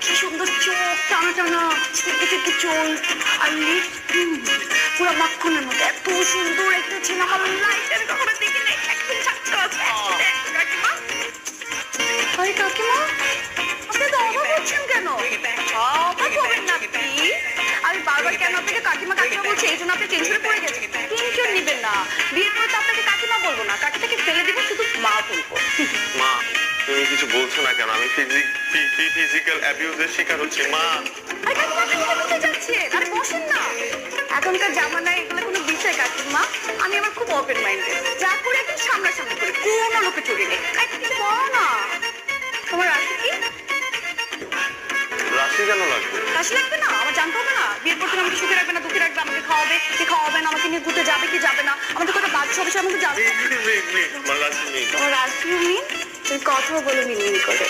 কি সুন্দর চোখ, টানা টানা চিপকে চিপকে চোখ, আর লিপস পুরো মাখনের মতো। এত সুন্দর একটা ছেলে আমার লাইফে আমি কখনো দেখি নাই। একদম ছাত্র আছে। কাকিমা, আরে কাকিমা, আপনি তো অবাক হচ্ছেন কেন? অবাক হবেন না প্লিজ। আমি বারবার কেন আপনাকে কাকিমা কাকিমা বলছি, এই জন্য আপনি টেনশনে পড়ে গেছেন। টেনশন নিবেন না, বিয়ের পরে তো আপনাকে কাকিমা বলবো না, কাকিটাকে ফেলে দিব, শুধু মা বলবো। মা, তুমি কিছু বলছো না কেন? আমি ফিজিক্যাল অ্যাবিউজের শিকার হচ্ছি মা। আরে কাকিমা, আপনি কোথায় যাচ্ছেন? আরে বসেন না। এখনকার জামানায় এগুলো কোনো বিষয় কাকিমা। আমি আবার খুব ওপেন মাইন্ডেড, যা করে একদম সামনাসামনি করে, কোনো লোকে চুরি নেই। একটু বলো না, তোমার রাশি কি? রাশি কেন লাগবে? রাশি লাগবে না? আমার জানতে হবে না? বিয়ের পর থেকে আমাকে সুখে রাখবে না দুঃখে রাখবে, আমাকে খাওয়াবে কি খাওয়াবে না, আমাকে নিয়ে ঘুরতে যাবে কি যাবে না, আমাদের কথা বাচ্চা হবে সে আমাকে যাবে। আমার রাশি নেই। তোমার রাশি মিন, তুমি কথাও বলো মিনমিন করে।